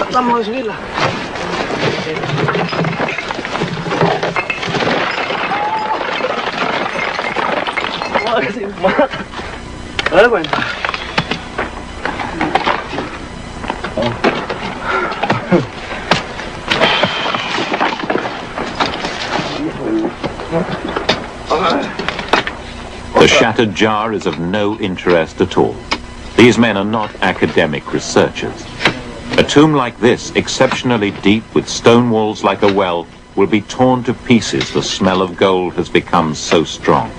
Estamos en subirla. Dale cuenta. The shattered jar is of no interest at all. These men are not academic researchers. A tomb like this, exceptionally deep with stone walls like a well, will be torn to pieces. The smell of gold has become so strong.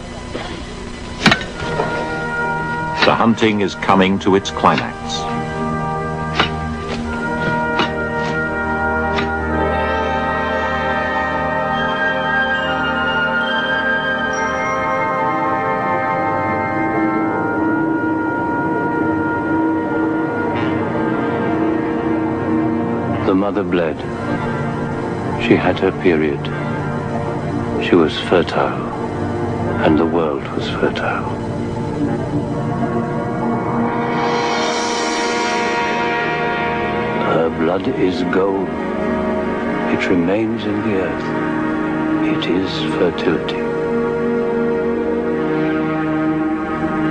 The hunting is coming to its climax. The mother bled. She had her period. She was fertile, and the world was fertile. Her blood is gold. It remains in the earth. It is fertility.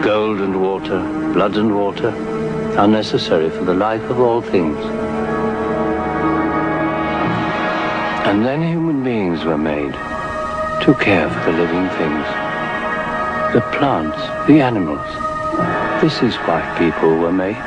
Gold and water, blood and water, are necessary for the life of all things. And then human beings were made to care for the living things. The plants, the animals. This is why people were made.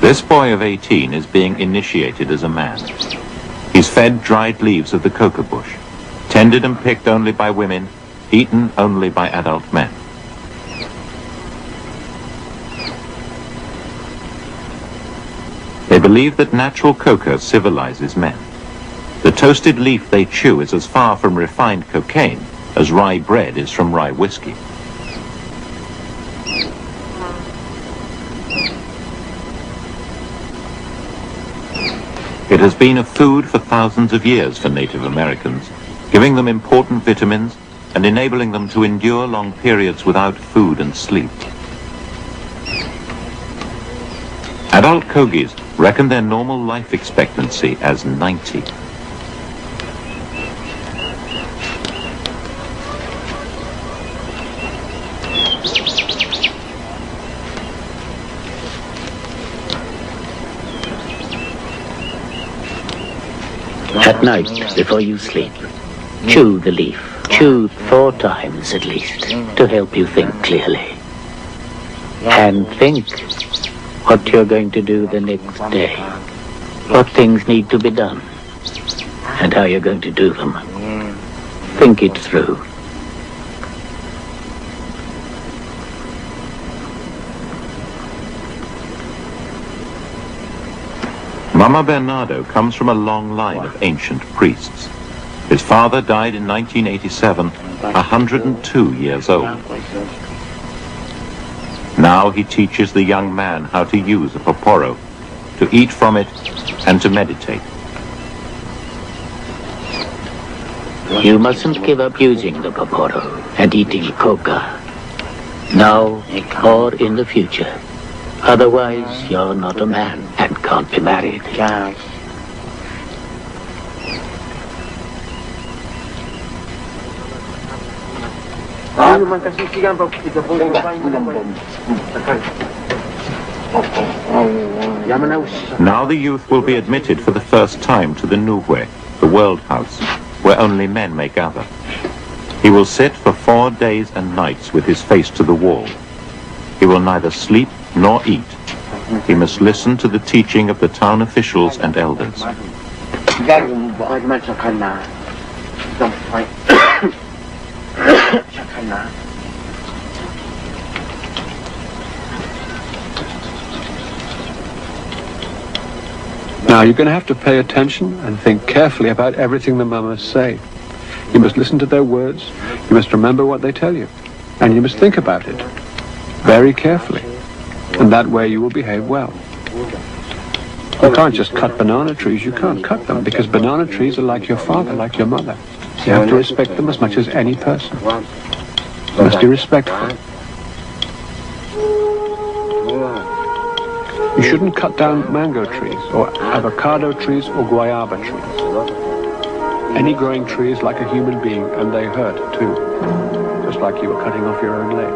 This boy of 18 is being initiated as a man. He's fed dried leaves of the coca bush, tended and picked only by women, eaten only by adult men. They believe that natural coca civilizes men. The toasted leaf they chew is as far from refined cocaine as rye bread is from rye whiskey. It has been a food for thousands of years for Native Americans, giving them important vitamins and enabling them to endure long periods without food and sleep. Adult Kogis reckon their normal life expectancy as 90. At night, before you sleep, chew the leaf. Chew 4 times at least, to help you think clearly. And think what you're going to do the next day, what things need to be done, and how you're going to do them. Think it through. Mama Bernardo comes from a long line of ancient priests. His father died in 1987, 102 years old. Now he teaches the young man how to use a poporo, to eat from it, and to meditate. You mustn't give up using the poporo and eating coca, now or in the future. Otherwise, you're not a man and can't be married. Now the youth will be admitted for the first time to the Nuhwe, the World House, where only men may gather. He will sit for 4 days and nights with his face to the wall. He will neither sleep nor eat. He must listen to the teaching of the town officials and elders. Now, you're going to have to pay attention and think carefully about everything the mamas say. You must listen to their words, you must remember what they tell you, and you must think about it very carefully, and that way you will behave well. You can't just cut banana trees, you can't cut them, because banana trees are like your father, like your mother. You have to respect them as much as any person. You must be respectful. You shouldn't cut down mango trees, or avocado trees, or guayaba trees. Any growing tree is like a human being, and they hurt too, just like you were cutting off your own leg.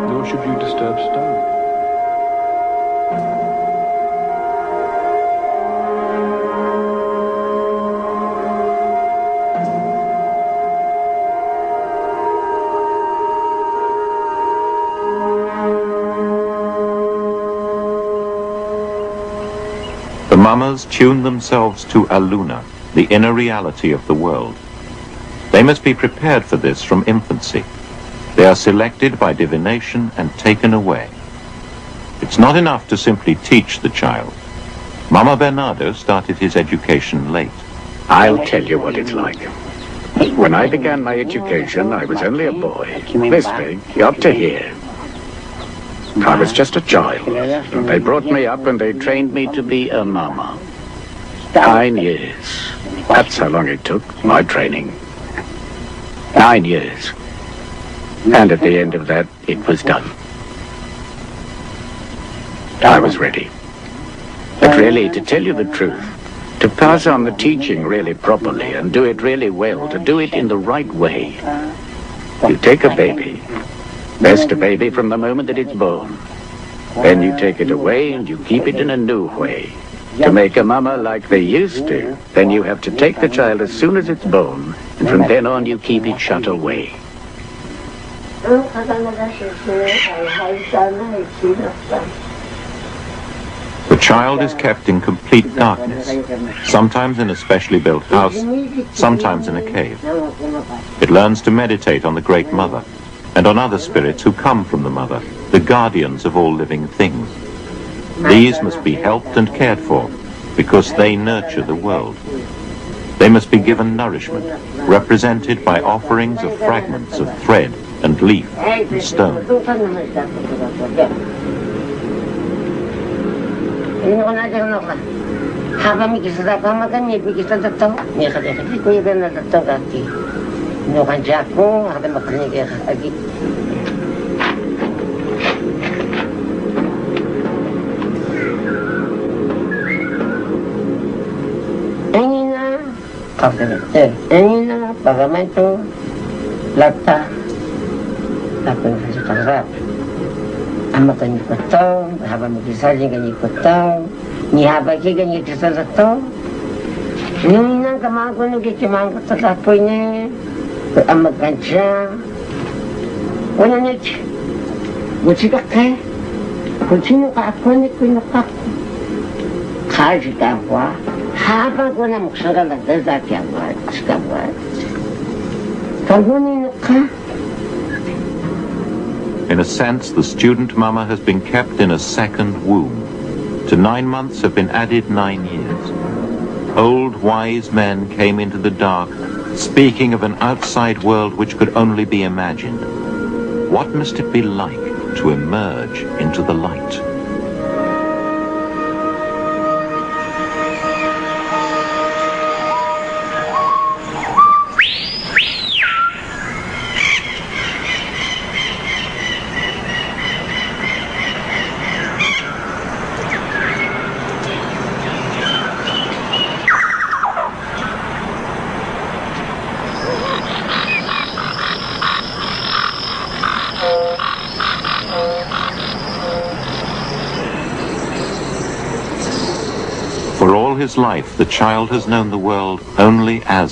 Nor should you disturb stone. The mamas tune themselves to Aluna, the inner reality of the world. They must be prepared for this from infancy. They are selected by divination and taken away. It's not enough to simply teach the child. Mama Bernardo started his education late. I'll tell you what it's like. When I began my education, I was only a boy, this big, up to here. I was just a child. They brought me up and they trained me to be a mama. 9 years. That's how long it took, my training. 9 years. And at the end of that, it was done. I was ready. But really, to tell you the truth, to pass on the teaching really properly and do it really well, to do it in the right way, you take a baby, best a baby from the moment that it's born. Then you take it away and you keep it in a new way. To make a mama like they used to, then you have to take the child as soon as it's born, and from then on you keep it shut away. The child is kept in complete darkness, sometimes in a specially built house, sometimes in a cave. It learns to meditate on the Great Mother and on other spirits who come from the Mother, the guardians of all living things. These must be helped and cared for because they nurture the world. They must be given nourishment, represented by offerings of fragments of thread and leaf and stone. Pagamento, lata, tapos sa sarap. Ama kanyi kotong, haba magkisali kanyi kotong, ni haba ki kanyi kisalato. Yung inang kamago nung kikimang katatapoy niya, ama kancha. Wala niya, musikak kayo. Kung sino ka ako, ni kunukak. Kaji ka ako, habang ko na muksara lang dati ako, sikabwa. In a sense, the student mama has been kept in a second womb. To 9 months have been added 9 years. Old wise men came into the dark, speaking of an outside world which could only be imagined. What must it be like to emerge into the light? For all his life, the child has known the world only as